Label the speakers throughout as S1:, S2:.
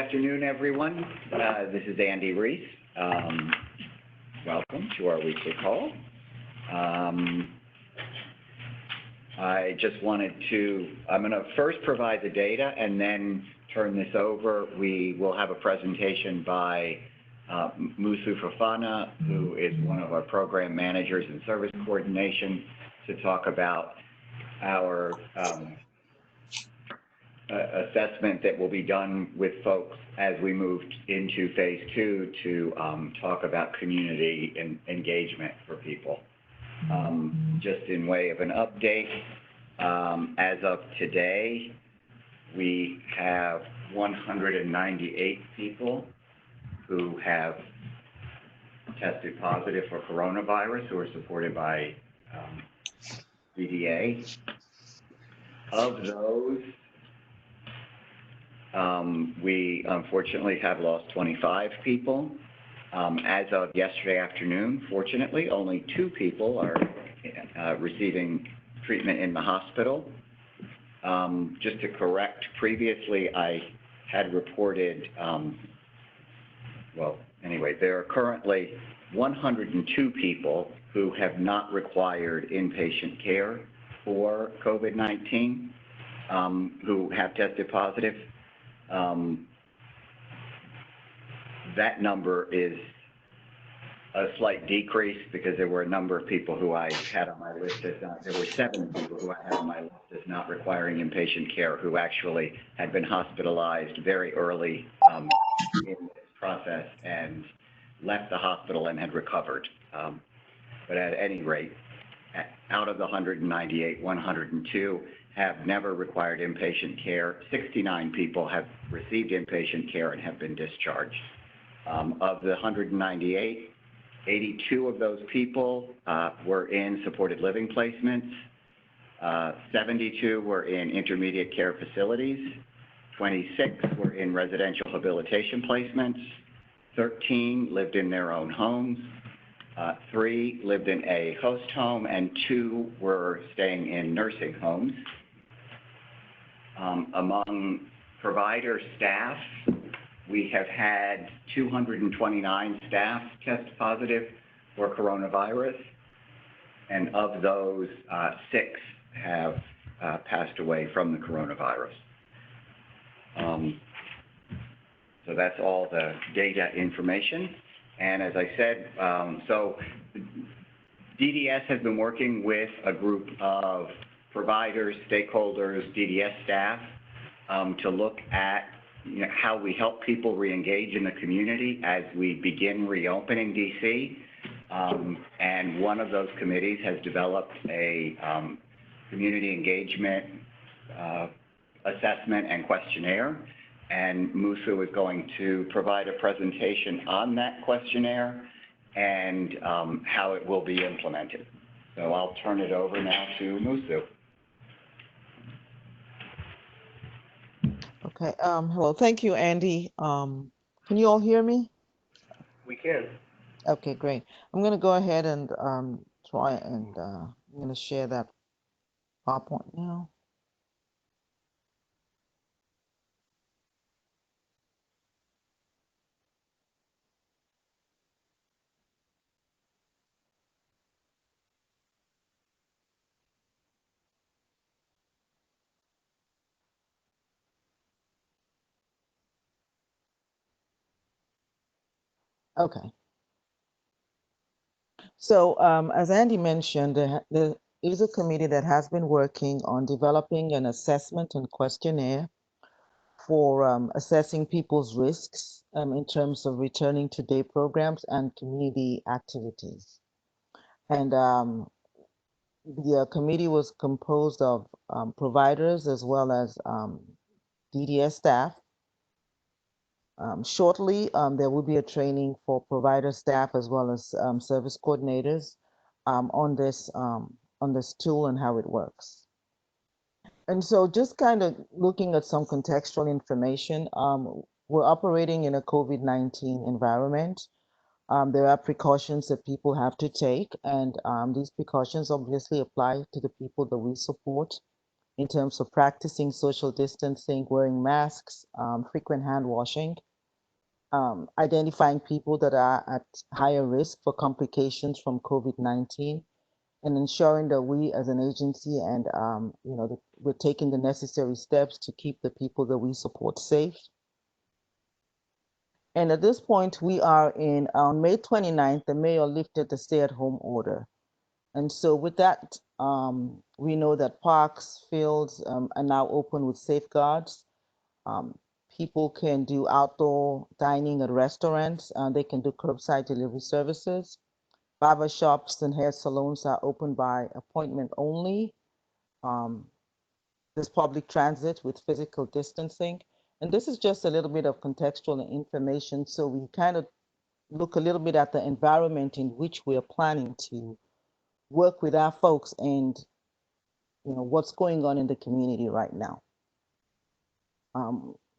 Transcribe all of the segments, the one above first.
S1: Afternoon, everyone. This is Andy Reese. Welcome to our weekly call. I just wanted to, I'm going to first provide the data and then turn this over. We will have a presentation by Musu Fofana, who is one of our program managers in service coordination, to talk about our assessment that will be done with folks as we move into phase 2 to talk about community engagement for people. Just in way of an update, as of today, we have 198 people who have tested positive for coronavirus who are supported by DDS. Of those, we unfortunately have lost 25 people. As of yesterday afternoon, fortunately, only 2 people are receiving treatment in the hospital. Just to correct, previously I had reported, well, anyway, there are currently 102 people who have not required inpatient care for COVID-19 who have tested positive. That number is a slight decrease because there were a number of people who I had on my list as not, there were 7 people who I had on my list as not requiring inpatient care who actually had been hospitalized very early in this process and left the hospital and had recovered. But at any rate, out of the 198, 102 have never required inpatient care. 69 people have received inpatient care and have been discharged. Of the 198, 82 of those people were in supported living placements. 72 were in intermediate care facilities. 26 were in residential habilitation placements. 13 lived in their own homes. 3 lived in a host home, and 2 were staying in nursing homes. Among provider staff, we have had 229 staff test positive for coronavirus, and of those, 6 have passed away from the coronavirus. So that's all the data information. And as I said, so DDS has been working with a group of providers, stakeholders, DDS staff to look at how we help people re-engage in the community as we begin reopening DC. And one of those committees has developed a community engagement assessment and questionnaire. And Musu is going to provide a presentation on that questionnaire and how it will be implemented. So I'll turn it over now to Musu.
S2: Okay, hello, thank you, Andy. Can you all hear me?
S1: We can.
S2: Okay, great. I'm gonna go ahead and try and I'm gonna share that PowerPoint now. Okay. So as Andy mentioned, there is a committee that has been working on developing an assessment and questionnaire for assessing people's risks in terms of returning to day programs and community activities. And the committee was composed of providers as well as DDS staff. Shortly, there will be a training for provider staff as well as service coordinators on this tool and how it works. And so just kind of looking at some contextual information, we're operating in a COVID-19 environment. There are precautions that people have to take, and these precautions obviously apply to the people that we support in terms of practicing social distancing, wearing masks, frequent hand washing, identifying people that are at higher risk for complications from COVID-19, and ensuring that we as an agency and that we're taking the necessary steps to keep the people that we support safe. And at this point, we are on May 29th, the mayor lifted the stay-at-home order. And so with that, we know that parks, fields are now open with safeguards. People can do outdoor dining at restaurants. They can do curbside delivery services. Barber shops and hair salons are open by appointment only. There's public transit with physical distancing. And this is just a little bit of contextual information. So we kind of look a little bit at the environment in which we are planning to work with our folks and what's going on in the community right now.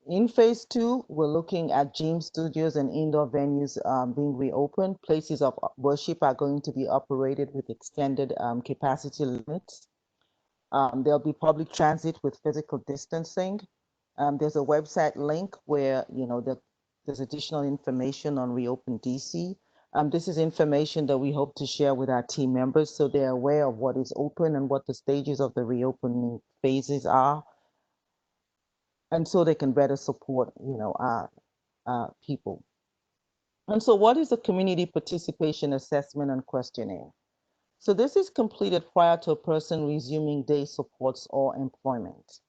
S2: In phase 2, we're looking at gym studios and indoor venues being reopened. Places of worship are going to be operated with extended capacity limits. There'll be public transit with physical distancing. There's a website link where there's additional information on Reopen DC. This is information that we hope to share with our team members so they're aware of what is open and what the stages of the reopening phases are, and so they can better support our people. And so what is the community participation assessment and questionnaire? So this is completed prior to a person resuming day supports or employment.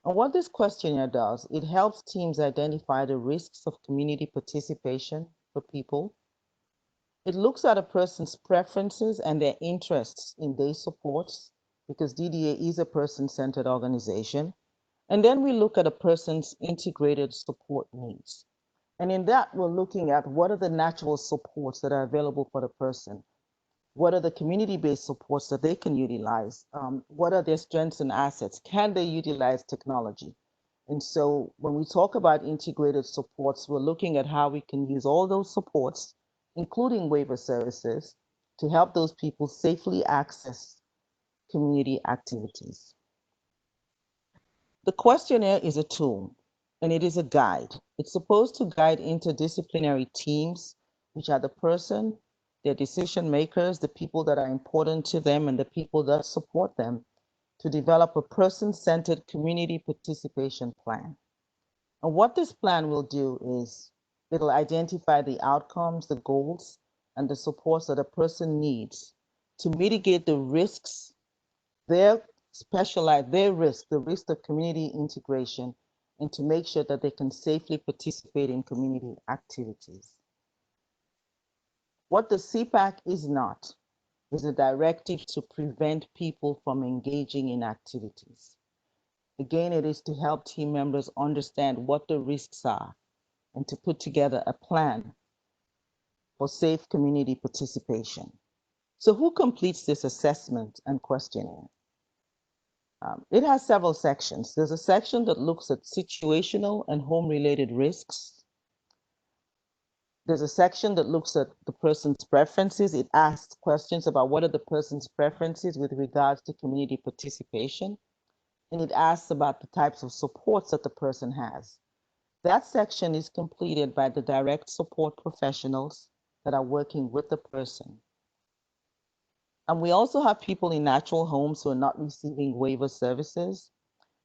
S2: And what this questionnaire does, it helps teams identify the risks of community participation for people. It looks at a person's preferences and their interests in day supports, because DDA is a person-centered organization. And then we look at a person's integrated support needs. And in that, we're looking at what are the natural supports that are available for the person. What are the community-based supports that they can utilize? What are their strengths and assets? Can they utilize technology? And so when we talk about integrated supports, we're looking at how we can use all those supports, including waiver services, to help those people safely access community activities. The questionnaire is a tool, and it is a guide. It's supposed to guide interdisciplinary teams, which are the person, their decision makers, the people that are important to them, and the people that support them, to develop a person-centered community participation plan. And what this plan will do is it'll identify the outcomes, the goals, and the supports that a person needs to mitigate the risks, their risk, the risk of community integration, and to make sure that they can safely participate in community activities. What the CPAC is not is a directive to prevent people from engaging in activities. Again, it is to help team members understand what the risks are and to put together a plan for safe community participation. So who completes this assessment and questionnaire? It has several sections. There's a section that looks at situational and home-related risks. There's a section that looks at the person's preferences. It asks questions about what are the person's preferences with regards to community participation. And it asks about the types of supports that the person has. That section is completed by the direct support professionals that are working with the person. And we also have people in natural homes who are not receiving waiver services.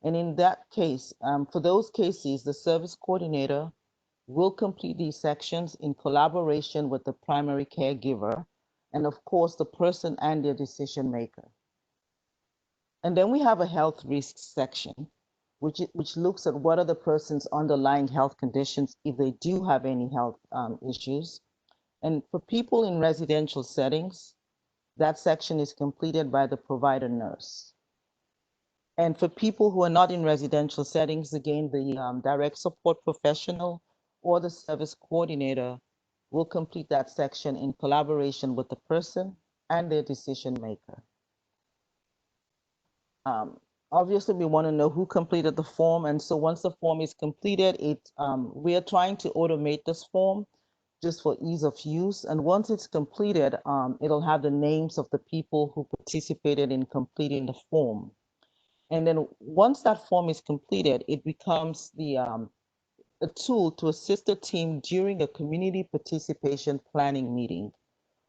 S2: And in that case, for those cases, the service coordinator will complete these sections in collaboration with the primary caregiver and, of course, the person and their decision maker. And then we have a health risks section, which looks at what are the person's underlying health conditions if they do have any health issues. And for people in residential settings, that section is completed by the provider nurse. And for people who are not in residential settings, again, the direct support professional or the service coordinator will complete that section in collaboration with the person and their decision maker. Obviously, we want to know who completed the form. And so once the form is completed, we are trying to automate this form just for ease of use. And once it's completed, it'll have the names of the people who participated in completing the form. And then once that form is completed, it becomes a tool to assist the team during a community participation planning meeting,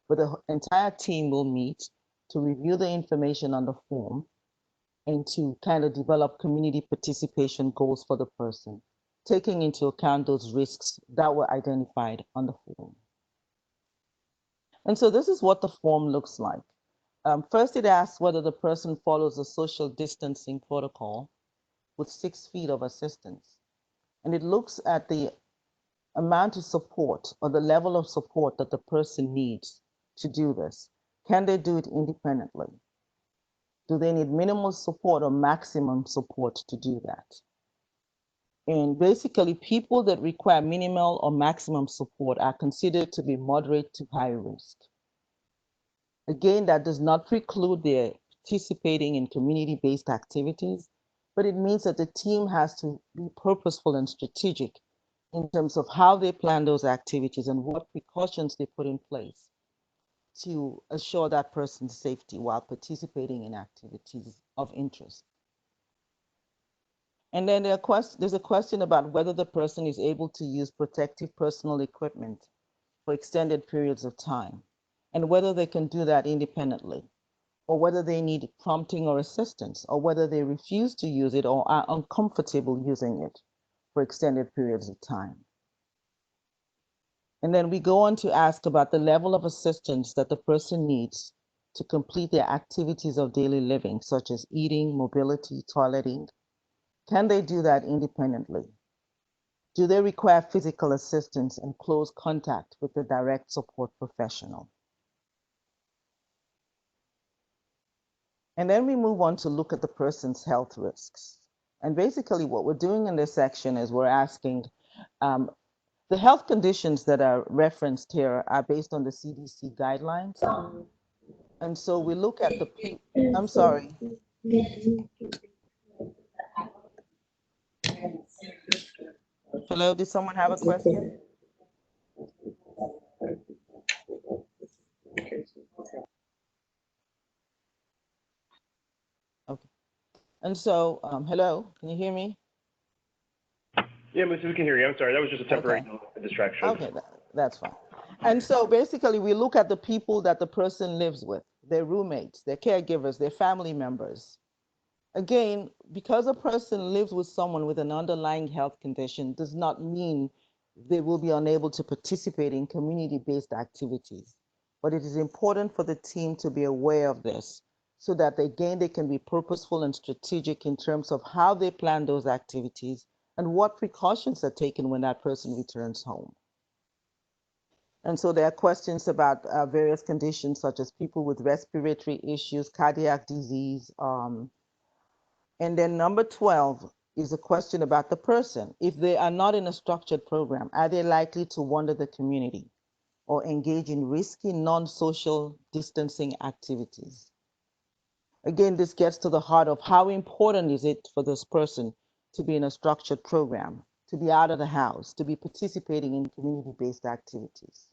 S2: where the entire team will meet to review the information on the form and to kind of develop community participation goals for the person, taking into account those risks that were identified on the form. And so this is what the form looks like. First, it asks whether the person follows a social distancing protocol with 6 feet of assistance. And it looks at the amount of support or the level of support that the person needs to do this. Can they do it independently? Do they need minimal support or maximum support to do that? And basically, people that require minimal or maximum support are considered to be moderate to high risk. Again, that does not preclude their participating in community-based activities, but it means that the team has to be purposeful and strategic in terms of how they plan those activities and what precautions they put in place to assure that person's safety while participating in activities of interest. And then there's a question about whether the person is able to use protective personal equipment for extended periods of time, and whether they can do that independently, or whether they need prompting or assistance, or whether they refuse to use it or are uncomfortable using it for extended periods of time. And then we go on to ask about the level of assistance that the person needs to complete their activities of daily living, such as eating, mobility, toileting. Can they do that independently? Do they require physical assistance and close contact with a direct support professional? And then we move on to look at the person's health risks. And basically what we're doing in this section is we're asking, the health conditions that are referenced here are based on the CDC guidelines. And so we look at I'm sorry. Hello, did someone have a question? Okay. And so, hello, can you hear me?
S3: Yeah, Melissa, we can hear you. I'm sorry. That was just a temporary distraction.
S2: Okay, that's fine. And so basically we look at the people that the person lives with, their roommates, their caregivers, their family members. Again, because a person lives with someone with an underlying health condition does not mean they will be unable to participate in community-based activities. But it is important for the team to be aware of this so that again, they can be purposeful and strategic in terms of how they plan those activities and what precautions are taken when that person returns home. And so there are questions about various conditions such as people with respiratory issues, cardiac disease. And then number 12 is a question about the person. If they are not in a structured program, are they likely to wander the community or engage in risky non-social distancing activities? Again, this gets to the heart of how important is it for this person to be in a structured program, to be out of the house, to be participating in community-based activities.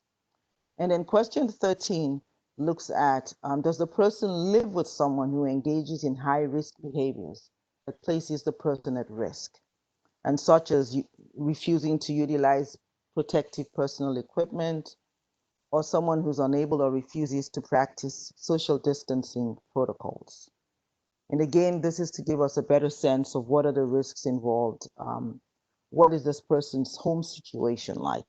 S2: And then question 13 looks at, does the person live with someone who engages in high-risk behaviors that places the person at risk, and such as refusing to utilize protective personal equipment, or someone who's unable or refuses to practice social distancing protocols. And again, this is to give us a better sense of what are the risks involved. What is this person's home situation like?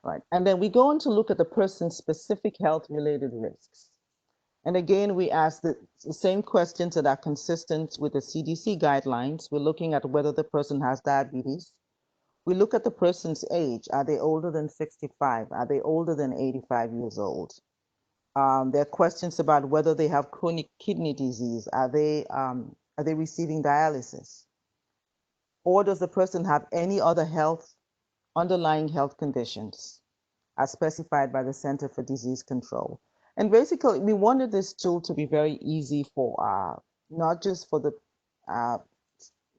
S2: Right. And then we go on to look at the person's specific health-related risks. And again, we ask the same questions that are consistent with the CDC guidelines. We're looking at whether the person has diabetes. We look at the person's age. Are they older than 65? Are they older than 85 years old? There are questions about whether they have chronic kidney disease. Are they receiving dialysis? Or does the person have any other underlying health conditions as specified by the Center for Disease Control? And basically, we wanted this tool to be very easy for not just for the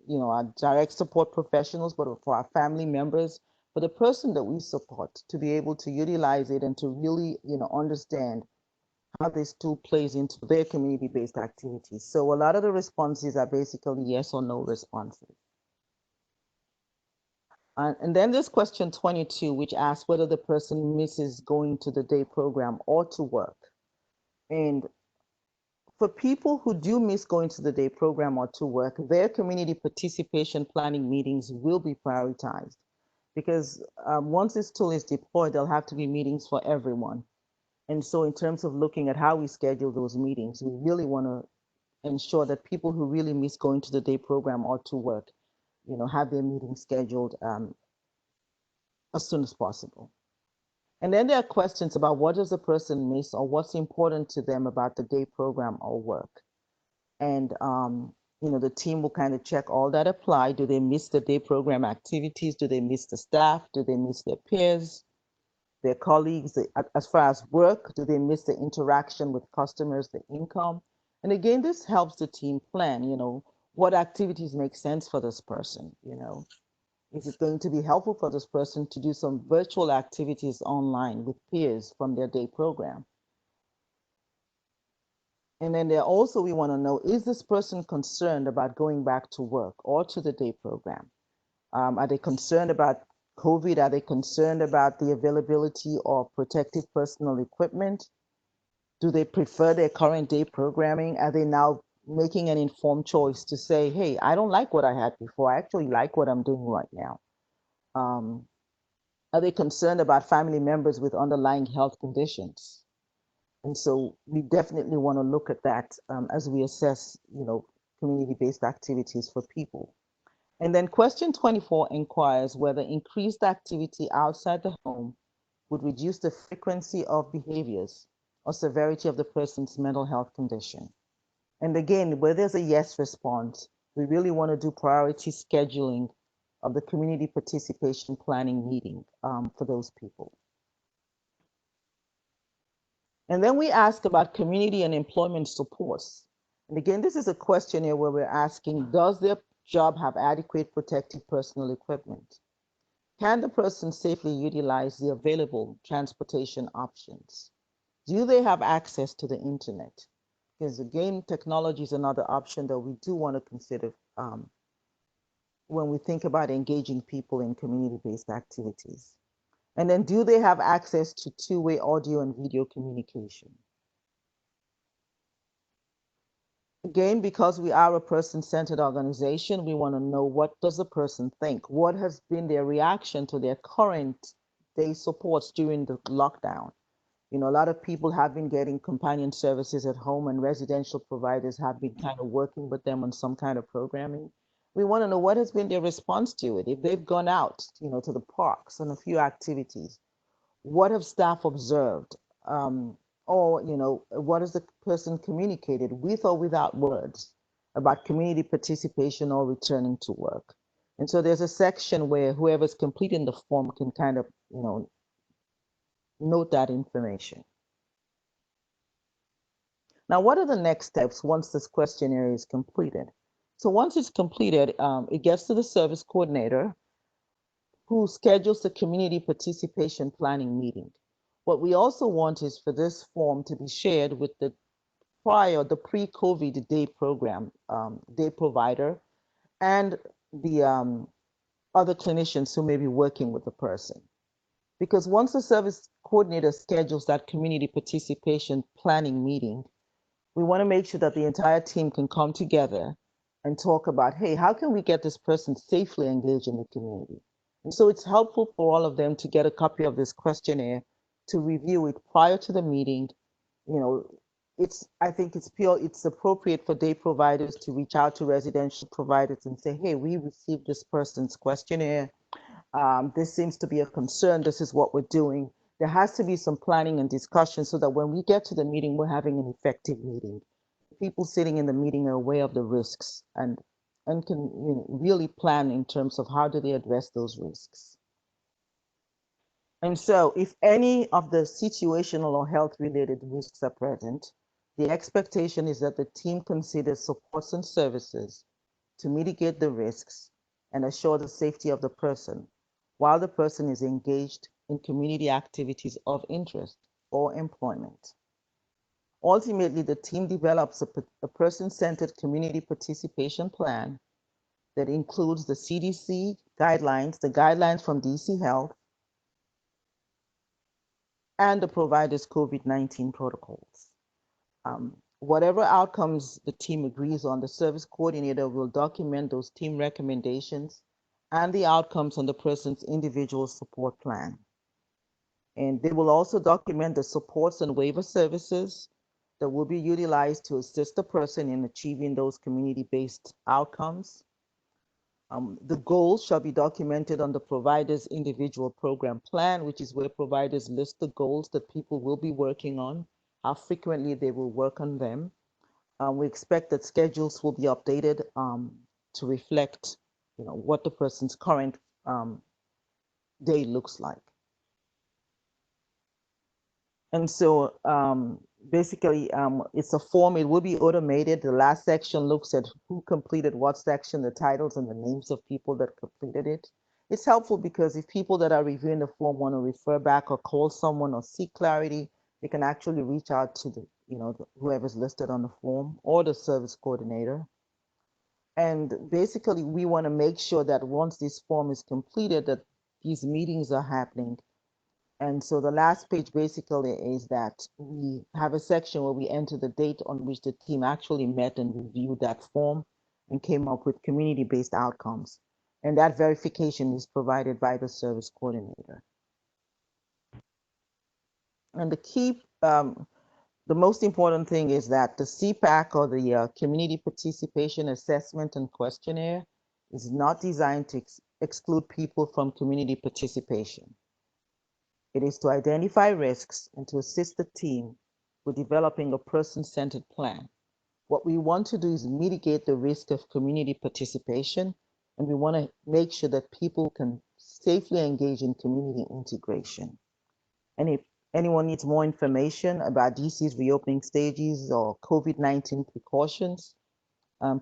S2: our direct support professionals, but for our family members, for the person that we support to be able to utilize it and to really, understand how this tool plays into their community-based activities. So a lot of the responses are basically yes or no responses. And then there's question 22, which asks whether the person misses going to the day program or to work. And for people who do miss going to the day program or to work, their community participation planning meetings will be prioritized because once this tool is deployed, there'll have to be meetings for everyone. And so in terms of looking at how we schedule those meetings, we really want to ensure that people who really miss going to the day program or to work, have their meetings scheduled as soon as possible. And then there are questions about what does the person miss or what's important to them about the day program or work. And, the team will kind of check all that apply. Do they miss the day program activities? Do they miss the staff? Do they miss their peers, their colleagues? As far as work, do they miss the interaction with customers, the income? And again, this helps the team plan, what activities make sense for this person, Is it going to be helpful for this person to do some virtual activities online with peers from their day program? And then there also, we want to know, is this person concerned about going back to work or to the day program? Are they concerned about COVID? Are they concerned about the availability of protective personal equipment? Do they prefer their current day programming? Are they now making an informed choice to say, hey, I don't like what I had before. I actually like what I'm doing right now. Are they concerned about family members with underlying health conditions? And so we definitely want to look at that as we assess, community-based activities for people. And then question 24 inquires whether increased activity outside the home would reduce the frequency of behaviors or severity of the person's mental health condition. And again, where there's a yes response, we really want to do priority scheduling of the community participation planning meeting for those people. And then we ask about community and employment supports. And again, this is a questionnaire where we're asking, does their job have adequate protective personal equipment? Can the person safely utilize the available transportation options? Do they have access to the internet? Because again, technology is another option that we do want to consider when we think about engaging people in community-based activities. And then do they have access to two-way audio and video communication? Again, because we are a person-centered organization, we want to know, what does the person think? What has been their reaction to their current day supports during the lockdown? A lot of people have been getting companion services at home, and residential providers have been kind of working with them on some kind of programming. We want to know what has been their response to it. If they've gone out, to the parks and a few activities, what have staff observed? Or, what has the person communicated with or without words about community participation or returning to work? And so there's a section where whoever's completing the form can kind of, note that information. Now, what are the next steps once this questionnaire is completed? So once it's completed, it gets to the service coordinator, who schedules the community participation planning meeting. What we also want is for this form to be shared with the pre-COVID day program, day provider, and the other clinicians who may be working with the person. Because once the service coordinator schedules that community participation planning meeting, we want to make sure that the entire team can come together and talk about, hey, how can we get this person safely engaged in the community? And so it's helpful for all of them to get a copy of this questionnaire, to review it prior to the meeting. I think it's appropriate for day providers to reach out to residential providers and say, hey, we received this person's questionnaire. This seems to be a concern. This is what we're doing. There has to be some planning and discussion so that when we get to the meeting, we're having an effective meeting. People sitting in the meeting are aware of the risks and can really plan in terms of how do they address those risks. And so if any of the situational or health-related risks are present, the expectation is that the team considers supports and services to mitigate the risks and assure the safety of the person while the person is engaged in community activities of interest or employment. Ultimately, the team develops a person-centered community participation plan that includes the CDC guidelines, the guidelines from DC Health, and the provider's COVID-19 protocols. Whatever outcomes the team agrees on, the service coordinator will document those team recommendations and the outcomes on the person's individual support plan. And they will also document the supports and waiver services that will be utilized to assist the person in achieving those community-based outcomes. The goals shall be documented on the provider's individual program plan, which is where providers list the goals that people will be working on, how frequently they will work on them. We expect that schedules will be updated to reflect, what the person's current day looks like. And so basically, it's a form, it will be automated. The last section looks at who completed what section, the titles and the names of people that completed it. It's helpful because if people that are reviewing the form want to refer back or call someone or seek clarity, they can actually reach out to the, whoever's listed on the form or the service coordinator. And basically, we want to make sure that once this form is completed, that these meetings are happening. And so the last page basically is that we have a section where we enter the date on which the team actually met and reviewed that form and came up with community-based outcomes. And that verification is provided by the service coordinator. And the key, the most important thing is that the CPAC, or the Community Participation Assessment and Questionnaire, is not designed to exclude people from community participation. It is to identify risks and to assist the team with developing a person-centered plan. What we want to do is mitigate the risk of community participation, and we want to make sure that people can safely engage in community integration. And if anyone needs more information about DC's reopening stages or COVID-19 precautions,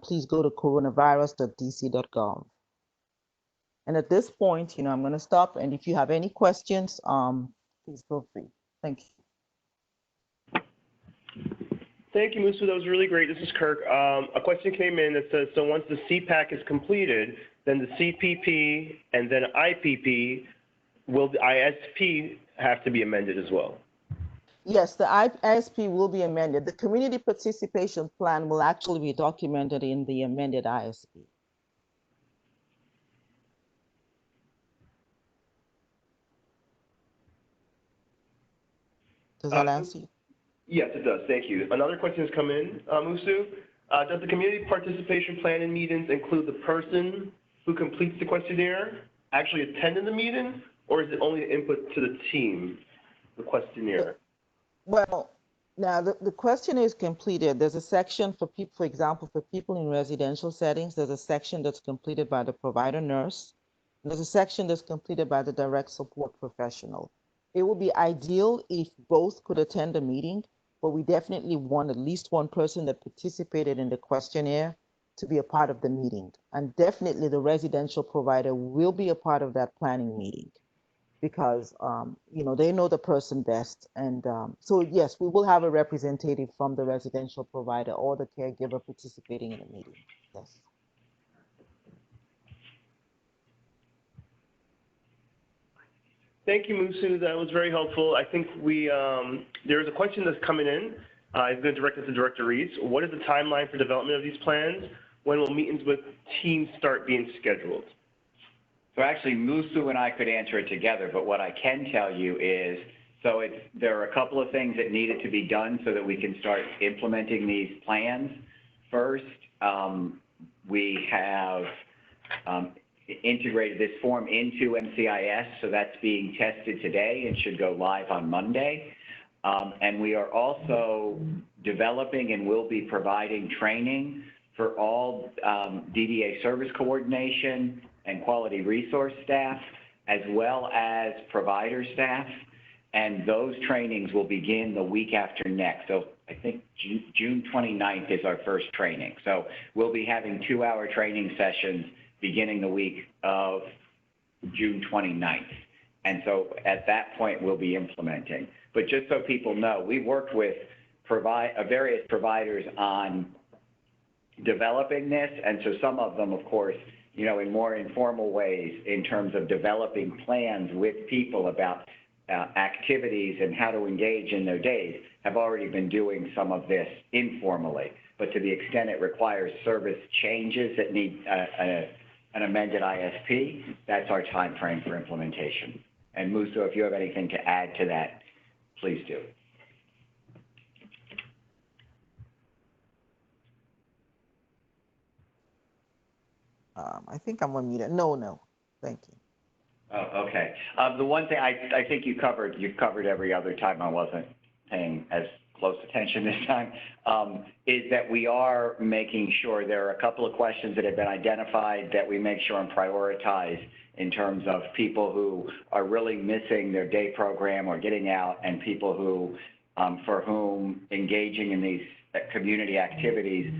S2: please go to coronavirus.dc.gov. And at this point, I'm going to stop. And if you have any questions, please feel free. Thank you.
S3: Thank you, Musu. That was really great. This is Kirk. A question came in that says, so once the CPAC is completed, then the CPP and then IPP, will the ISP have to be amended as well?
S2: Yes, the ISP will be amended. The community participation plan will actually be documented in the amended ISP. Does that answer you?
S3: Yes, it does. Thank you. Another question has come in, Musu. Does the community participation plan in meetings include the person who completes the questionnaire actually attending the meeting, or is it only input to the team, the questionnaire?
S2: Well, now the questionnaire is completed. There's a section for people, for example, for people in residential settings, there's a section that's completed by the provider nurse. There's a section that's completed by the direct support professional. It would be ideal if both could attend a meeting, but we definitely want at least one person that participated in the questionnaire to be a part of the meeting. And definitely the residential provider will be a part of that planning meeting because, they know the person best. And so yes, we will have a representative from the residential provider or the caregiver participating in the meeting, yes.
S3: Thank you, Musu. That was very helpful. I think there is a question that's coming in. I'm going to direct it to Director Reeds. What is the timeline for development of these plans? When will meetings with teams start being scheduled?
S1: So actually, Musu and I could answer it together, but what I can tell you is, there are a couple of things that needed to be done so that we can start implementing these plans. First, we have integrated this form into MCIS, so that's being tested today and should go live on Monday. And we are also developing and will be providing training for all DDA service coordination and quality resource staff, as well as provider staff. and those trainings will begin the week after next. So I think June 29th is our first training. So we'll be having 2-hour training sessions beginning the week of June 29th. And so at that point, we'll be implementing. But just so people know, we worked with various providers on developing this. And so some of them, of course, you know, in more informal ways in terms of developing plans with people about activities and how to engage in their days, have already been doing some of this informally. But to the extent it requires service changes that need an amended ISP, that's our time frame for implementation. And Musso, if you have anything to add to that, please do.
S2: I think I'm unmuted. No, thank you.
S1: Oh, okay. The one thing I think you've covered every other time. I wasn't paying as close attention this time, is that we are making sure there are a couple of questions that have been identified that we make sure and prioritize in terms of people who are really missing their day program or getting out, and people who, for whom engaging in these community activities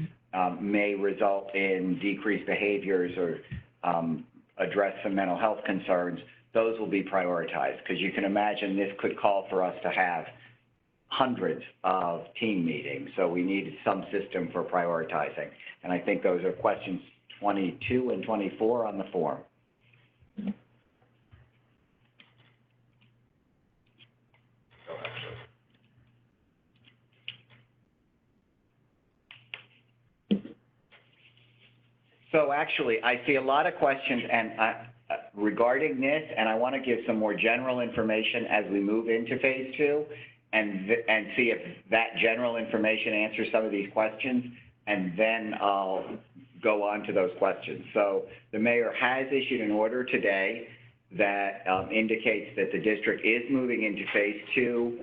S1: may result in decreased behaviors or address some mental health concerns. Those will be prioritized, because you can imagine this could call for us to have hundreds of team meetings. So we need some system for prioritizing. And I think those are questions 22 and 24 on the form. So actually, I see a lot of questions regarding this, and I want to give some more general information as we move into phase 2, and see if that general information answers some of these questions, and then I'll go on to those questions. So the mayor has issued an order today that indicates that the district is moving into phase 2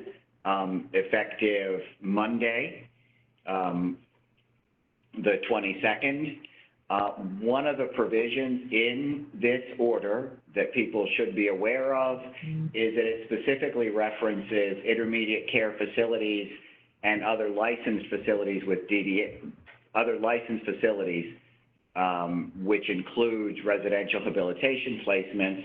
S1: effective Monday, the 22nd. One of the provisions in this order that people should be aware of is that it specifically references intermediate care facilities and other licensed facilities with DDS, other licensed facilities, which includes residential habilitation placements.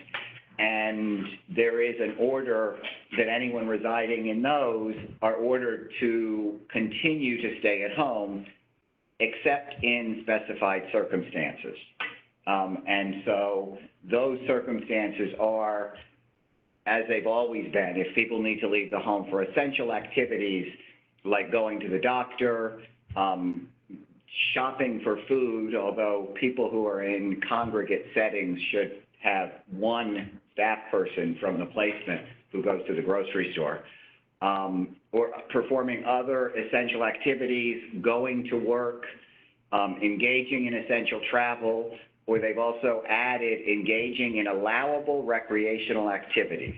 S1: And there is an order that anyone residing in those are ordered to continue to stay at home, except in specified circumstances. And so those circumstances are, as they've always been, if people need to leave the home for essential activities like going to the doctor, shopping for food, although people who are in congregate settings should have one staff person from the placement who goes to the grocery store, or performing other essential activities, going to work, engaging in essential travel, or they've also added engaging in allowable recreational activities.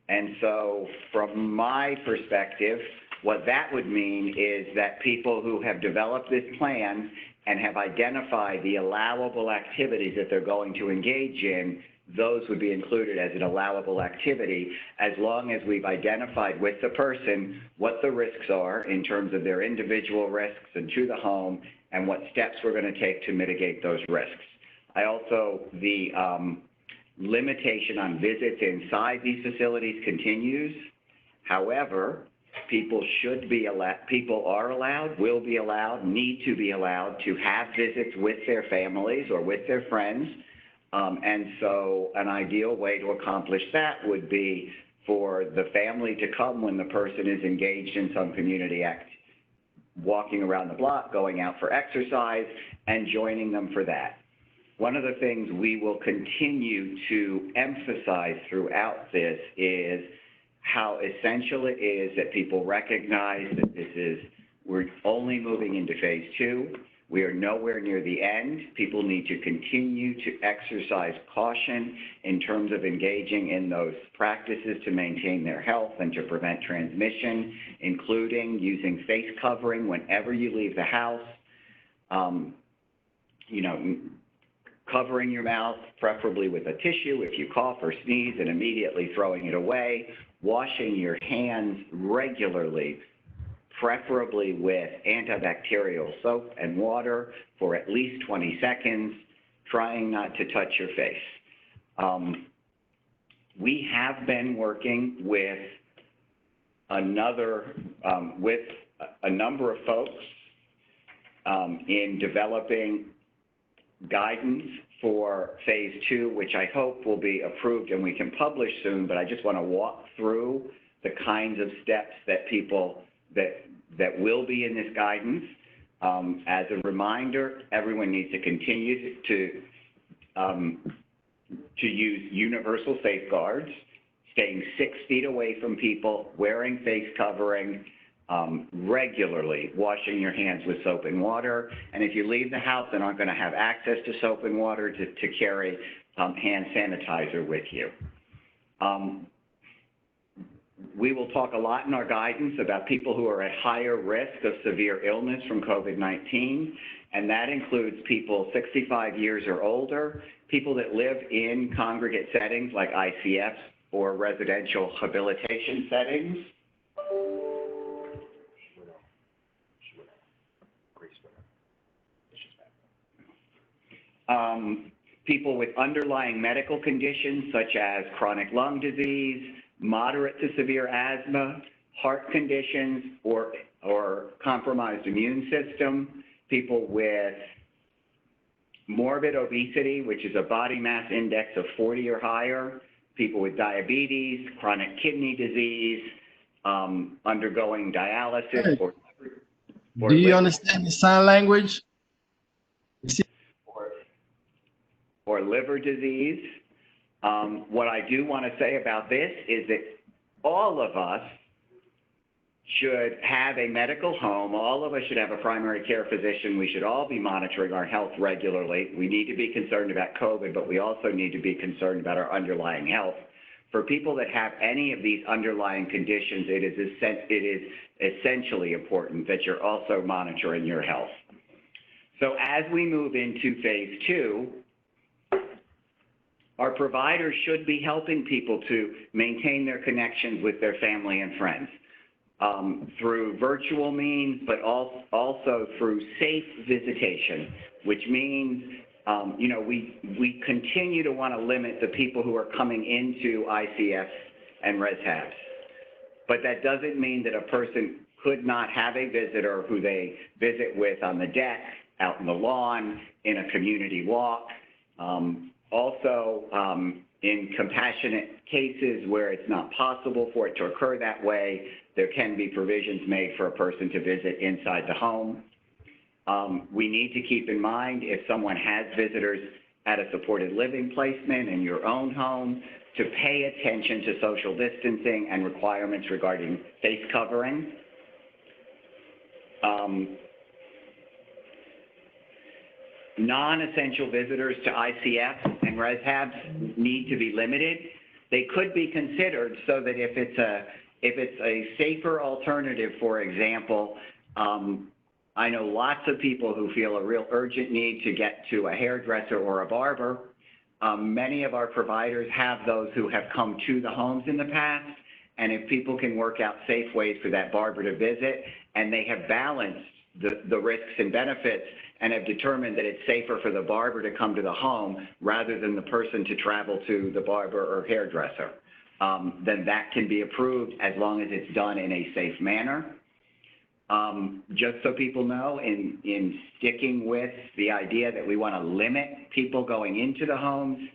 S1: And so from my perspective, what that would mean is that people who have developed this plan and have identified the allowable activities that they're going to engage in, those would be included as an allowable activity, as long as we've identified with the person what the risks are in terms of their individual risks and to the home, and what steps we're going to take to mitigate those risks. I also, the limitation on visits inside these facilities continues. However, people should be allowed, people are allowed, will be allowed, need to be allowed to have visits with their families or with their friends. And so an ideal way to accomplish that would be for the family to come when the person is engaged in some community act, walking around the block, going out for exercise, and joining them for that. One of the things we will continue to emphasize throughout this is how essential it is that people recognize that we're only moving into phase 2. We are nowhere near the end. People need to continue to exercise caution in terms of engaging in those practices to maintain their health and to prevent transmission, including using face covering whenever you leave the house, covering your mouth, preferably with a tissue if you cough or sneeze, and immediately throwing it away, washing your hands regularly, preferably with antibacterial soap and water for at least 20 seconds, trying not to touch your face. We have been working with a number of folks in developing guidance for phase 2, which I hope will be approved and we can publish soon, but I just want to walk through the kinds of steps that that will be in this guidance. As a reminder, everyone needs to continue to use universal safeguards, staying 6 feet away from people, wearing face covering, regularly washing your hands with soap and water. And if you leave the house and aren't going to have access to soap and water, to carry hand sanitizer with you. We will talk a lot in our guidance about people who are at higher risk of severe illness from COVID-19, and that includes people 65 years or older, people that live in congregate settings like ICFs or residential habilitation settings. People with underlying medical conditions such as chronic lung disease, moderate to severe asthma, heart conditions, or compromised immune system, people with morbid obesity, which is a body mass index of 40 or higher, people with diabetes, chronic kidney disease, undergoing dialysis,
S4: Do you understand the sign language?
S1: Or liver disease. What I do want to say about this is that all of us should have a medical home. All of us should have a primary care physician. We should all be monitoring our health regularly. We need to be concerned about COVID, but we also need to be concerned about our underlying health. For people that have any of these underlying conditions, it is essentially important that you're also monitoring your health. So as we move into phase 2, our providers should be helping people to maintain their connections with their family and friends through virtual means, but also through safe visitation, which means, we continue to want to limit the people who are coming into ICFs and ResHabs. But that doesn't mean that a person could not have a visitor who they visit with on the deck, out in the lawn, in a community walk. Also, in compassionate cases where it's not possible for it to occur that way, there can be provisions made for a person to visit inside the home. We need to keep in mind if someone has visitors at a supported living placement in your own home, to pay attention to social distancing and requirements regarding face covering. Non-essential visitors to ICFs and ResHabs need to be limited. They could be considered so that if it's a safer alternative, for example, I know lots of people who feel a real urgent need to get to a hairdresser or a barber. Many of our providers have those who have come to the homes in the past, and if people can work out safe ways for that barber to visit, and they have balanced the risks and benefits, and have determined that it's safer for the barber to come to the home rather than the person to travel to the barber or hairdresser, then that can be approved as long as it's done in a safe manner. Just so people know, in sticking with the idea that we want to limit people going into the homes,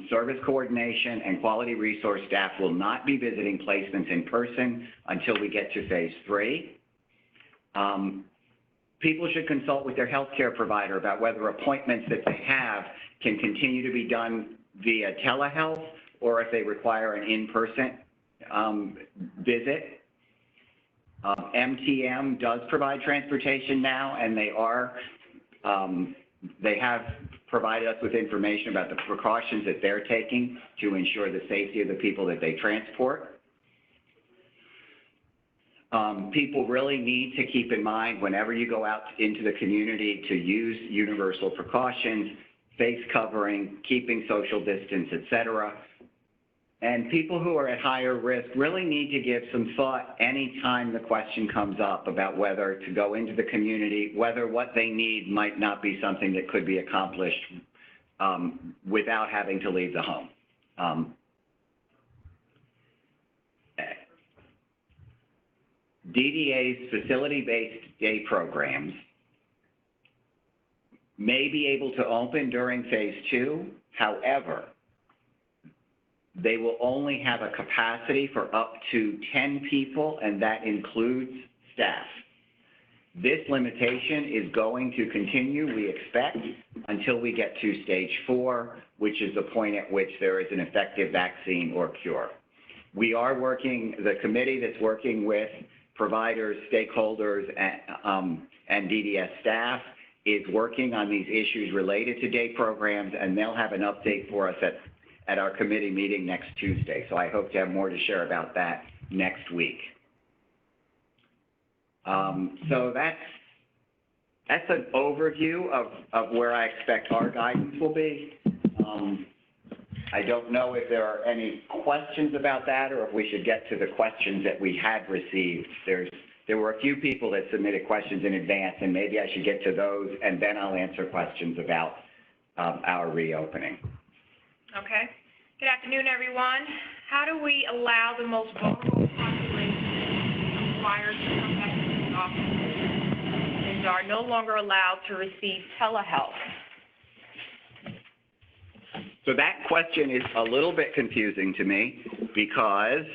S1: service coordination and quality resource staff will not be visiting placements in person until we get to phase 3. People should consult with their healthcare provider about whether appointments that they have can continue to be done via telehealth or if they require an in-person visit. MTM does provide transportation now, and they have provided us with information about the precautions that they're taking to ensure the safety of the people that they transport. People really need to keep in mind whenever you go out into the community to use universal precautions, face covering, keeping social distance, etc. And people who are at higher risk really need to give some thought anytime the question comes up about whether to go into the community, whether what they need might not be something that could be accomplished without having to leave the home. DDA's facility-based day programs may be able to open during phase 2. However, they will only have a capacity for up to 10 people, and that includes staff. This limitation is going to continue, we expect, until we get to stage 4, which is the point at which there is an effective vaccine or cure. We are working, the committee that's working with providers, stakeholders, and DDS staff is working on these issues related to day programs, and they'll have an update for us at our committee meeting next Tuesday. So I hope to have more to share about that next week. So that's an overview of where I expect our guidance will be. I don't know if there are any questions about that or if we should get to the questions that we had received. There were a few people that submitted questions in advance, and maybe I should get to those, and then I'll answer questions about our reopening.
S5: Okay. Good afternoon, everyone. How do we allow the most vulnerable population required to come back to the office and are no longer allowed to receive telehealth?
S1: So that question is a little bit confusing to me because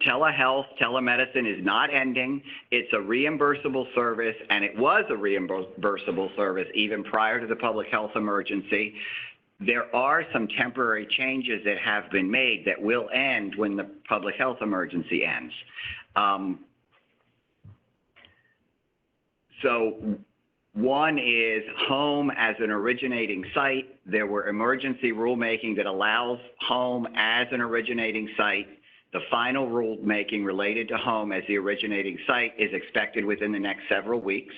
S1: telehealth, telemedicine is not ending. It's a reimbursable service, and it was a reimbursable service even prior to the public health emergency. There are some temporary changes that have been made that will end when the public health emergency ends. So one is home as an originating site. There were emergency rulemaking that allows home as an originating site. The final rulemaking related to home as the originating site is expected within the next several weeks.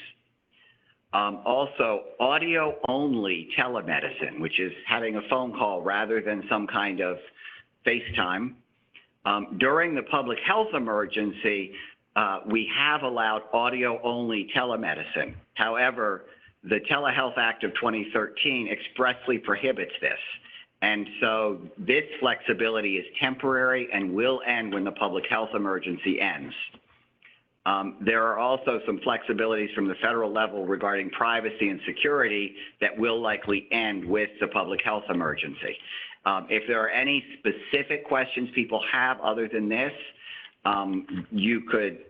S1: Also, audio-only telemedicine, which is having a phone call rather than some kind of FaceTime. During the public health emergency, we have allowed audio-only telemedicine. However, the Telehealth Act of 2013 expressly prohibits this. And so this flexibility is temporary and will end when the public health emergency ends. There are also some flexibilities from the federal level regarding privacy and security that will likely end with the public health emergency. If there are any specific questions people have other than this, you could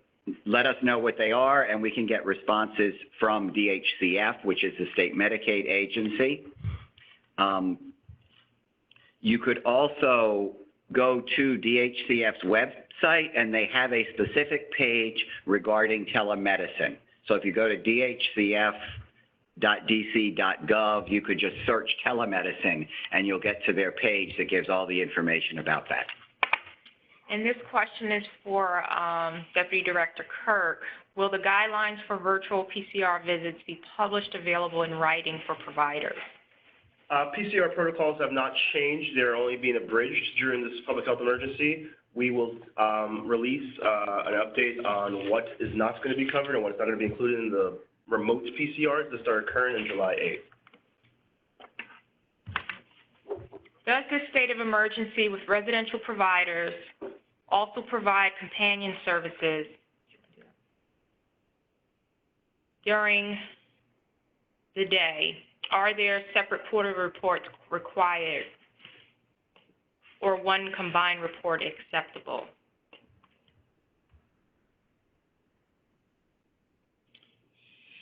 S1: let us know what they are, and we can get responses from DHCF, which is the state Medicaid agency. You could also go to DHCF's website, and they have a specific page regarding telemedicine. So if you go to dhcf.dc.gov, you could just search telemedicine, and you'll get to their page that gives all the information about that.
S5: And this question is for Deputy Director Kirk. Will the guidelines for virtual PCR visits be published available in writing for providers?
S3: PCR protocols have not changed. They're only being abridged during this public health emergency. We will release an update on what is not going to be covered and what's not going to be included in the remote PCRs that start occurring in July 8th.
S5: Does this state of emergency with residential providers also provide companion services during the day? Are there separate quarterly reports required, or one combined report acceptable?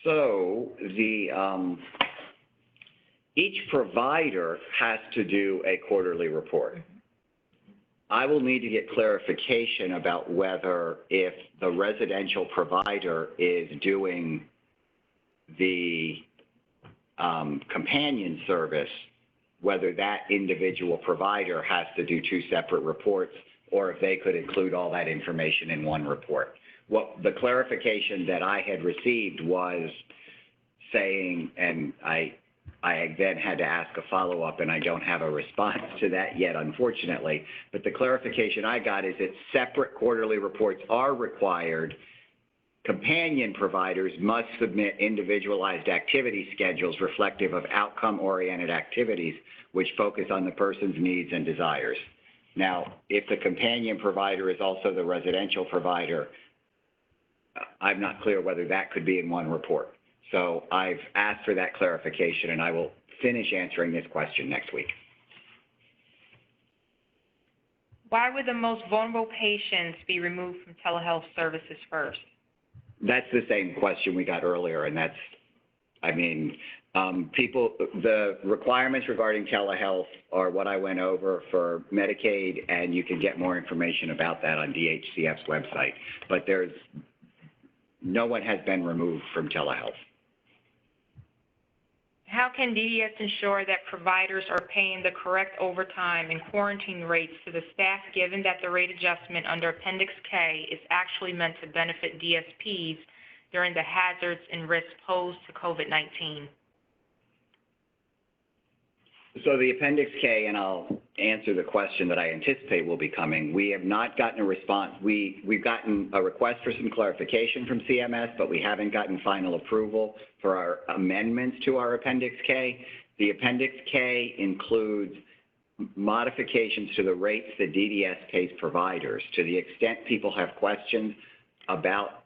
S1: So each provider has to do a quarterly report. I will need to get clarification about whether if the residential provider is doing the companion service, whether that individual provider has to do two separate reports, or if they could include all that information in one report. What the clarification that I had received was saying, and I I then had to ask a follow-up, and I don't have a response to that yet, unfortunately. But the clarification I got is that separate quarterly reports are required. Companion providers must submit individualized activity schedules reflective of outcome-oriented activities which focus on the person's needs and desires. Now, if the companion provider is also the residential provider, I'm not clear whether that could be in one report. So I've asked for that clarification, and I will finish answering this question next week.
S5: Why would the most vulnerable patients be removed from telehealth services first?
S1: That's the same question we got earlier, and that's, I mean, the requirements regarding telehealth are what I went over for Medicaid, and you can get more information about that on DHCF's website. But no one has been removed from telehealth.
S5: How can DDS ensure that providers are paying the correct overtime and quarantine rates to the staff, given that the rate adjustment under Appendix K is actually meant to benefit DSPs during the hazards and risks posed to COVID-19?
S1: So the Appendix K, and I'll answer the question that I anticipate will be coming. We have not gotten a response. We've gotten a request for some clarification from CMS, but we haven't gotten final approval for our amendments to our Appendix K. The Appendix K includes modifications to the rates that DDS pays providers. To the extent people have questions about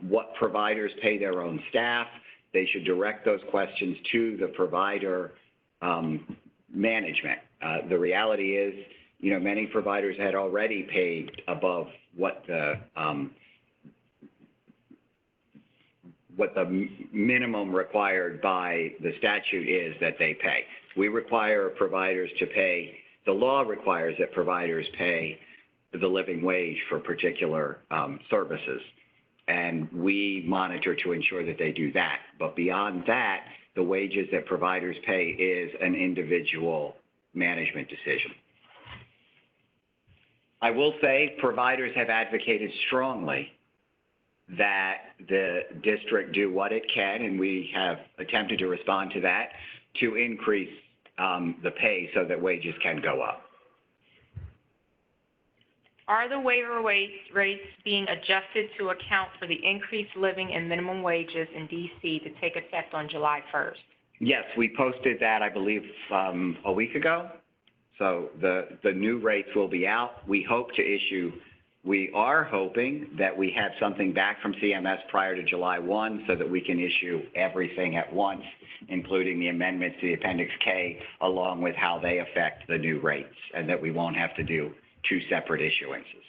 S1: what providers pay their own staff, they should direct those questions to the provider management. The reality is, many providers had already paid above what the minimum required by the statute is that they pay. We require providers to pay, the law requires that providers pay the living wage for particular services. And we monitor to ensure that they do that. But beyond that, the wages that providers pay is an individual management decision. I will say providers have advocated strongly that the district do what it can, and we have attempted to respond to that, to increase the pay so that wages can go up.
S5: Are the waiver rates being adjusted to account for the increased living and minimum wages in D.C. to take effect on July 1st?
S1: Yes, we posted that, I believe, a week ago. So the new rates will be out. We are hoping that we have something back from CMS prior to July 1 so that we can issue everything at once, including the amendments to the Appendix K, along with how they affect the new rates, and that we won't have to do two separate issuances.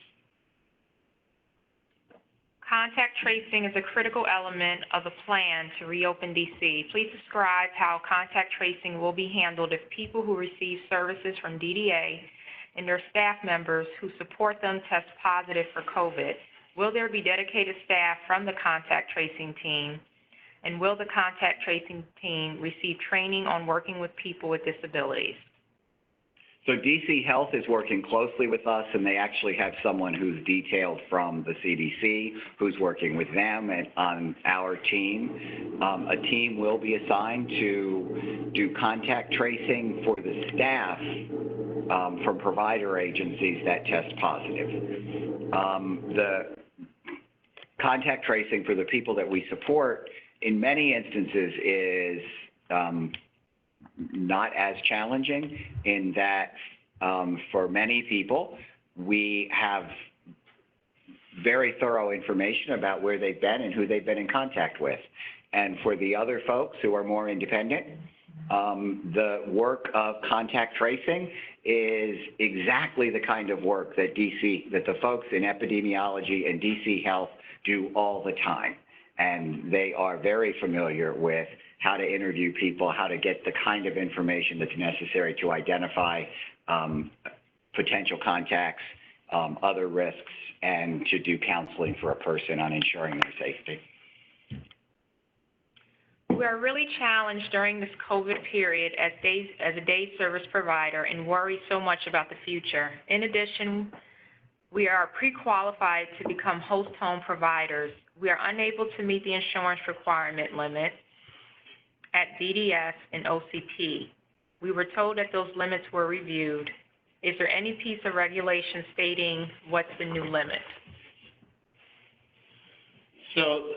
S5: Contact tracing is a critical element of the plan to reopen D.C. Please describe how contact tracing will be handled if people who receive services from DDA and their staff members who support them test positive for COVID. Will there be dedicated staff from the contact tracing team? And will the contact tracing team receive training on working with people with disabilities?
S1: So DC Health is working closely with us, and they actually have someone who's detailed from the CDC who's working with them and on our team. A team will be assigned to do contact tracing for the staff from provider agencies that test positive. The contact tracing for the people that we support in many instances is not as challenging in that for many people, we have very thorough information about where they've been and who they've been in contact with. And for the other folks who are more independent, the work of contact tracing is exactly the kind of work that the folks in epidemiology and DC Health do all the time. And they are very familiar with how to interview people, how to get the kind of information that's necessary to identify potential contacts, other risks, and to do counseling for a person on ensuring their safety.
S5: We are really challenged during this COVID period as a day service provider and worry so much about the future. In addition, we are pre-qualified to become host home providers. We are unable to meet the insurance requirement limit, at DDS and OCT. We were told that those limits were reviewed. Is there any piece of regulation stating what's the new limit?
S6: So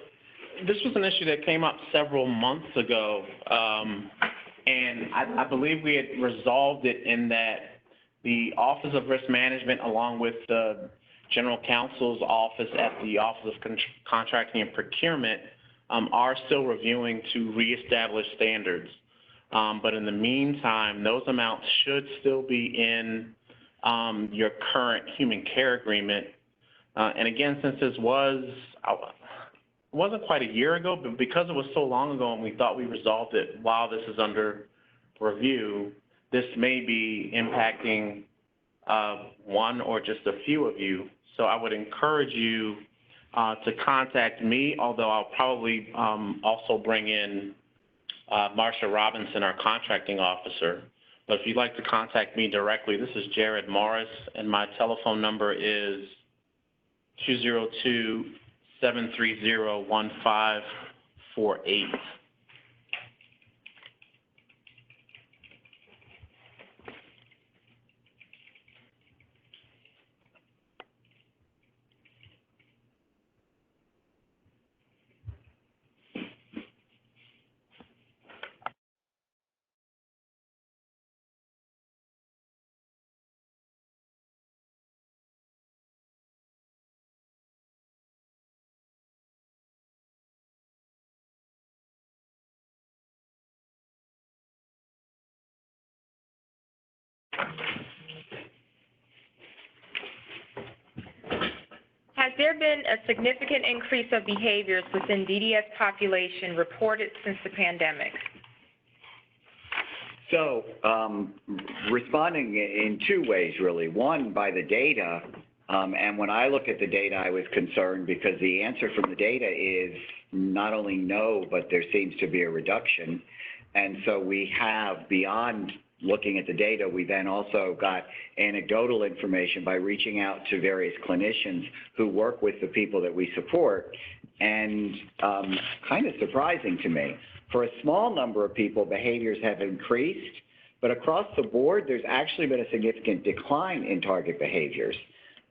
S6: this was an issue that came up several months ago, and I believe we had resolved it in that the Office of Risk Management, along with the General Counsel's office at the Office of Contracting and Procurement, are still reviewing to reestablish standards. But in the meantime, those amounts should still be in your current human care agreement. And again, since this wasn't quite a year ago, but because it was so long ago and we thought we resolved it while this is under review, this may be impacting one or just a few of you. So I would encourage you to contact me, although I'll probably also bring in Marsha Robinson, our contracting officer. But if you'd like to contact me directly, this is Jared Morris, and my telephone number is 202-730-1548.
S5: Has there been a significant increase of behaviors within DDS population reported since the pandemic?
S1: So, responding in two ways, really. One, by the data, and when I look at the data, I was concerned because the answer from the data is not only no, but there seems to be a reduction. And so we have, beyond looking at the data, we then also got anecdotal information by reaching out to various clinicians who work with the people that we support. And kind of surprising to me, for a small number of people, behaviors have increased, but across the board, there's actually been a significant decline in target behaviors.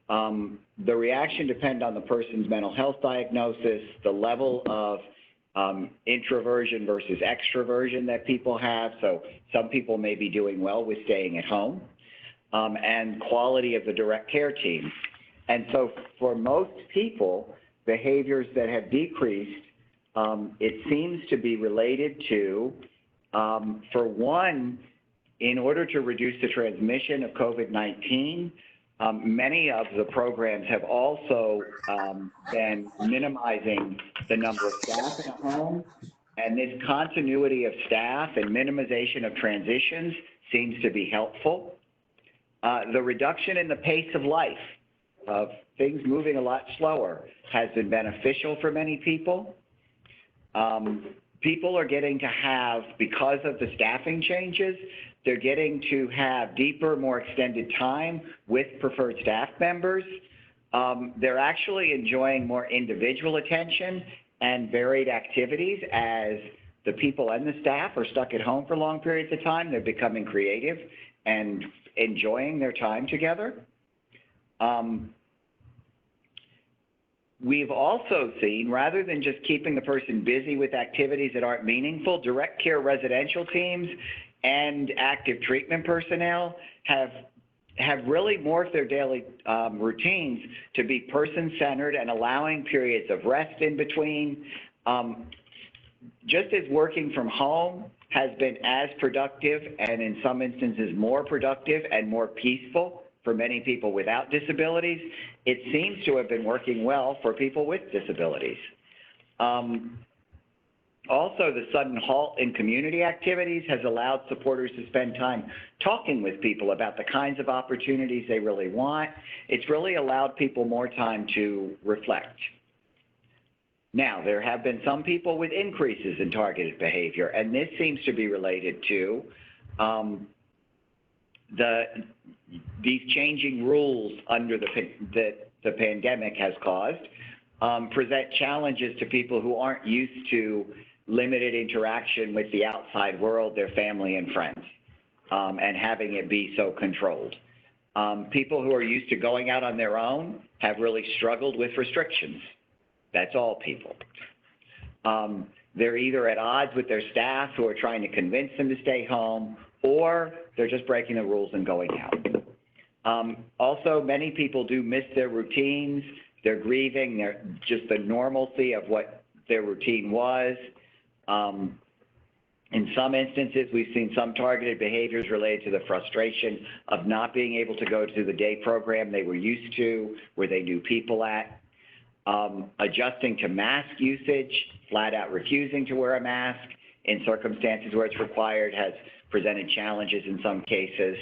S1: The reaction depends on the person's mental health diagnosis, the level of introversion versus extroversion that people have. So some people may be doing well with staying at home, and quality of the direct care team. And so for most people, behaviors that have decreased, it seems to be related to, for one, in order to reduce the transmission of COVID-19, many of the programs have also been minimizing the number of staff in a home, and this continuity of staff and minimization of transitions seems to be helpful. The reduction in the pace of life, of things moving a lot slower, has been beneficial for many people. People are getting to have, because of the staffing changes, they're getting to have deeper, more extended time with preferred staff members. They're actually enjoying more individual attention and varied activities as the people and the staff are stuck at home for long periods of time. They're becoming creative and enjoying their time together. We've also seen, rather than just keeping the person busy with activities that aren't meaningful, direct care residential teams and active treatment personnel have really morphed their daily routines to be person-centered and allowing periods of rest in between. Just as working from home has been as productive and in some instances more productive and more peaceful for many people without disabilities, it seems to have been working well for people with disabilities. Also, the sudden halt in community activities has allowed supporters to spend time talking with people about the kinds of opportunities they really want. It's really allowed people more time to reflect. Now, there have been some people with increases in targeted behavior, and this seems to be related to these changing rules under the pandemic has caused, present challenges to people who aren't used to limited interaction with the outside world, their family and friends, and having it be so controlled. People who are used to going out on their own have really struggled with restrictions. That's all people. They're either at odds with their staff who are trying to convince them to stay home, or they're just breaking the rules and going out. Also, many people do miss their routines. They're grieving. They're just the normalcy of what their routine was. In some instances, we've seen some targeted behaviors related to the frustration of not being able to go to the day program they were used to, where they knew people at. Adjusting to mask usage, flat out refusing to wear a mask in circumstances where it's required has presented challenges in some cases.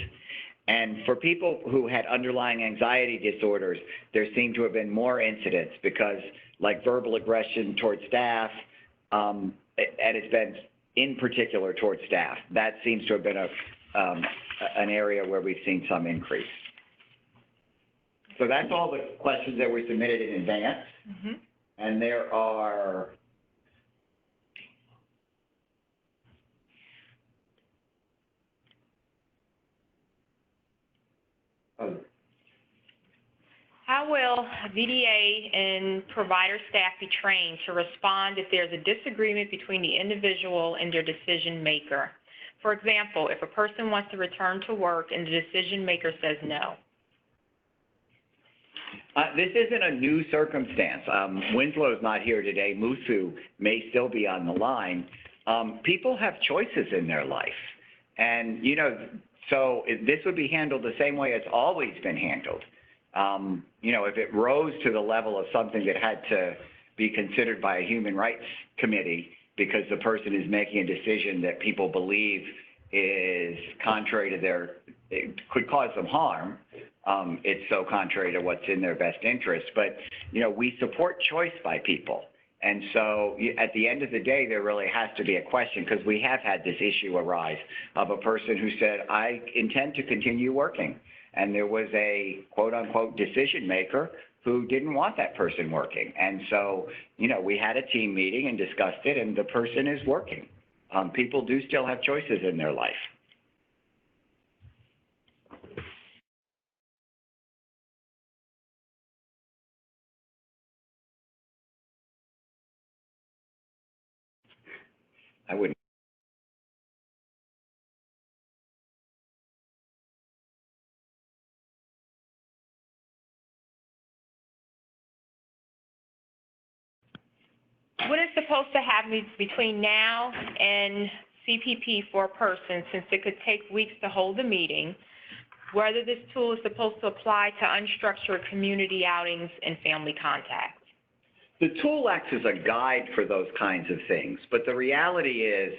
S1: And for people who had underlying anxiety disorders, there seem to have been more incidents because, like verbal aggression towards staff, and it's been in particular towards staff, that seems to have been an area where we've seen some increase. So that's all the questions that were submitted in advance.
S5: Mm-hmm.
S1: And there are
S5: How will VDA and provider staff be trained to respond if there's a disagreement between the individual and their decision maker? For example, if a person wants to return to work and the decision maker says no.
S1: This isn't a new circumstance. Winslow's not here today. Musu may still be on the line. People have choices in their life. And, you know, so this would be handled the same way it's always been handled. You know, if it rose to the level of something that had to be considered by a human rights committee because the person is making a decision that people believe is contrary to their, it could cause them harm, it's so contrary to what's in their best interest. But, you know, we support choice by people. And so at the end of the day, there really has to be a question, because we have had this issue arise of a person who said, I intend to continue working. And there was a quote unquote decision maker who didn't want that person working. And so, you know, we had a team meeting and discussed it, and the person is working. People do still have choices in their life. I wouldn't.
S5: What is supposed to happen between now and CPP for a person, since it could take weeks to hold a meeting, whether this tool is supposed to apply to unstructured community outings and family contact?
S1: The tool acts as a guide for those kinds of things, but the reality is,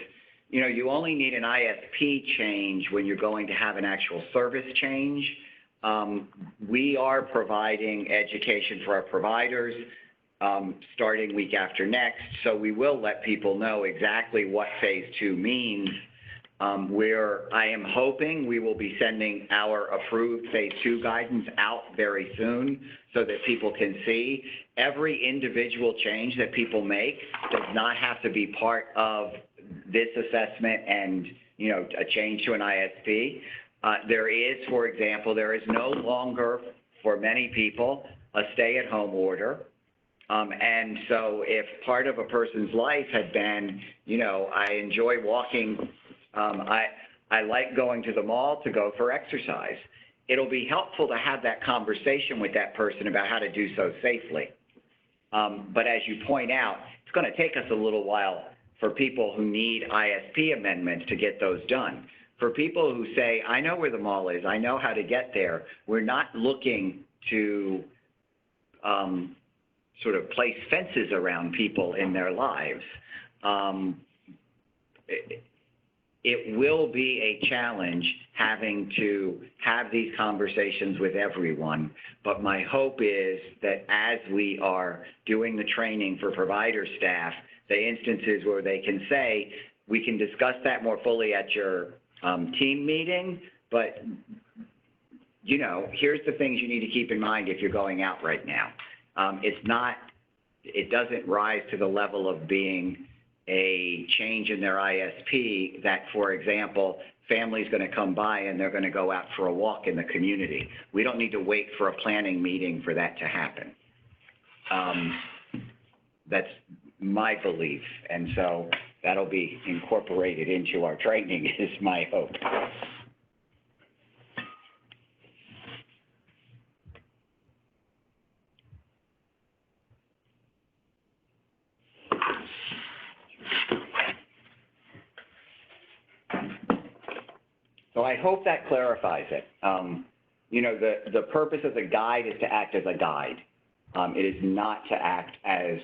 S1: you know, you only need an ISP change when you're going to have an actual service change. We are providing education for our providers starting week after next, so we will let people know exactly what phase 2 means. Where I am hoping we will be sending our approved phase 2 guidance out very soon so that people can see. Every individual change that people make does not have to be part of this assessment and, you know, a change to an ISP. There is, for example, there is no longer, for many people, a stay-at-home order. And so if part of a person's life had been, you know, I enjoy walking, I like going to the mall to go for exercise, it'll be helpful to have that conversation with that person about how to do so safely. But as you point out, it's going to take us a little while for people who need ISP amendments to get those done. For people who say, I know where the mall is, I know how to get there, we're not looking to sort of place fences around people in their lives. It will be a challenge having to have these conversations with everyone, but my hope is that as we are doing the training for provider staff, the instances where they can say, we can discuss that more fully at your team meeting, but, you know, here's the things you need to keep in mind if you're going out right now. It doesn't rise to the level of being a change in their ISP that, for example, family's going to come by and they're going to go out for a walk in the community. We don't need to wait for a planning meeting for that to happen. That's my belief, and so that'll be incorporated into our training is my hope. So I hope that clarifies it. You know, the purpose of the guide is to act as a guide. It is not to act as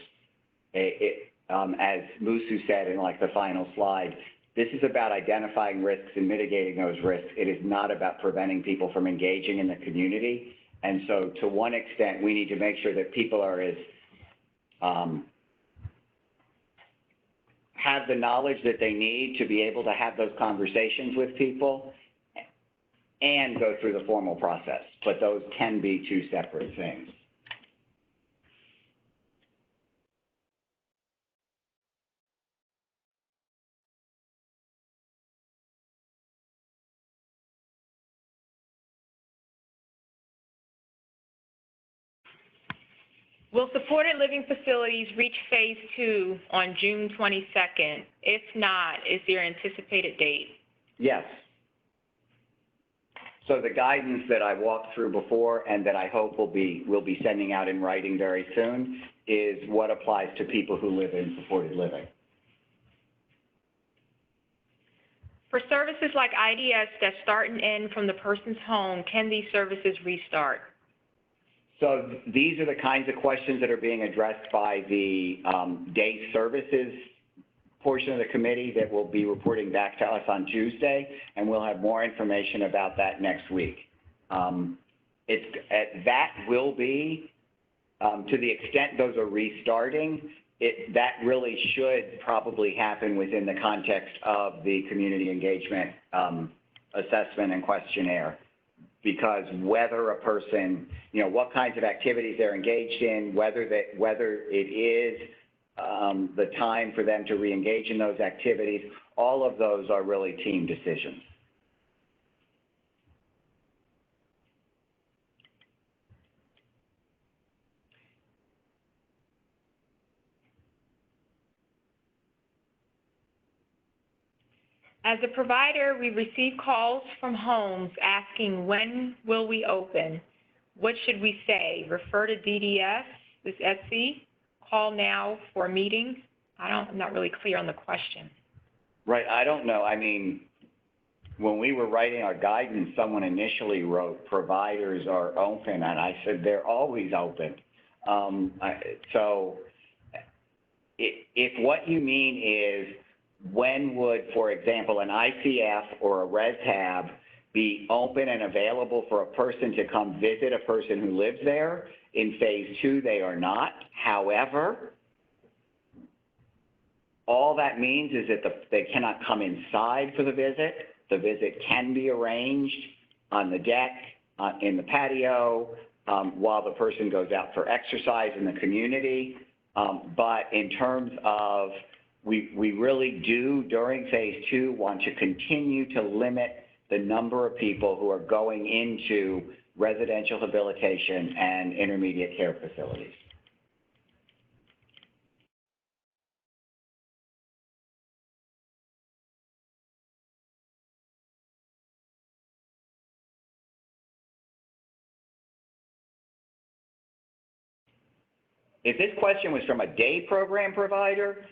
S1: Musu said in like the final slide, this is about identifying risks and mitigating those risks. It is not about preventing people from engaging in the community. And so to one extent, we need to make sure that people are as, have the knowledge that they need to be able to have those conversations with people and go through the formal process. But those can be two separate things.
S5: Will supported living facilities reach phase 2 on June 22nd? If not, is there an anticipated date?
S1: Yes. So the guidance that I walked through before and that I hope we'll be sending out in writing very soon is what applies to people who live in supported living.
S5: For services like IDS that start and end from the person's home, can these services restart?
S1: So these are the kinds of questions that are being addressed by the day services portion of the committee that will be reporting back to us on Tuesday, and we'll have more information about that next week. That will be, to the extent those are restarting, that really should probably happen within the context of the community engagement assessment and questionnaire. Because whether a person, you know, what kinds of activities they're engaged in, whether it is the time for them to re-engage in those activities, all of those are really team decisions.
S5: As a provider, we receive calls from homes asking, when will we open? What should we say? Refer to DDS, this SC? Call now for meetings? I'm not really clear on the question.
S1: Right, I don't know. I mean, when we were writing our guidance, someone initially wrote, providers are open, and I said, they're always open. So if what you mean is, when would, for example, an ICF or a ResHab be open and available for a person to come visit a person who lives there? In phase 2, they are not. However, all that means is that they cannot come inside for the visit. The visit can be arranged on the deck, in the patio, while the person goes out for exercise in the community. But in terms of, we really do, during phase 2, want to continue to limit the number of people who are going into residential habilitation and intermediate care facilities. If this question was from a day program provider,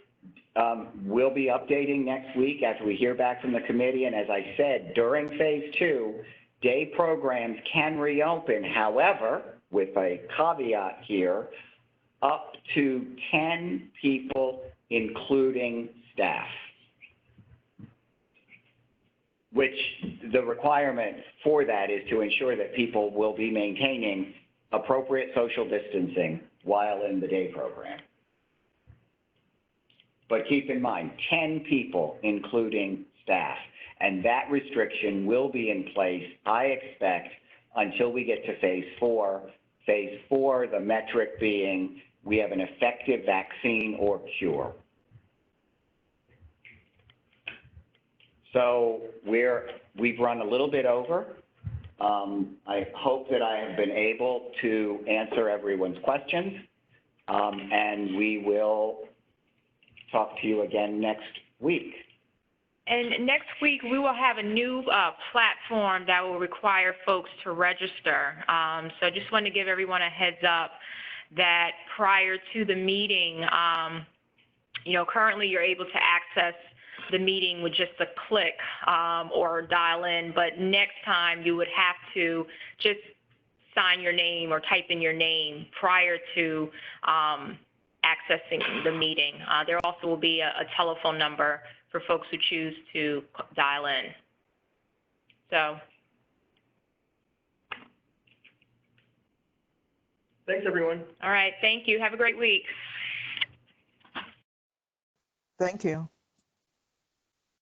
S1: we'll be updating next week after we hear back from the committee. And as I said, during phase 2, day programs can reopen. However, with a caveat here, up to 10 people, including staff, which the requirement for that is to ensure that people will be maintaining appropriate social distancing while in the day program. But keep in mind, 10 people, including staff, and that restriction will be in place, I expect, until we get to phase 4. Phase 4, the metric being we have an effective vaccine or cure. So we've run a little bit over. I hope that I have been able to answer everyone's questions, and we will talk to you again next week.
S5: And next week, we will have a new platform that will require folks to register. So I just wanted to give everyone a heads up that prior to the meeting, currently you're able to access the meeting with just a click or dial in, but next time you would have to just sign your name or type in your name prior to accessing the meeting. There also will be a telephone number for folks who choose to dial in. So.
S3: Thanks, everyone.
S5: All right, thank you. Have a great week.
S2: Thank you.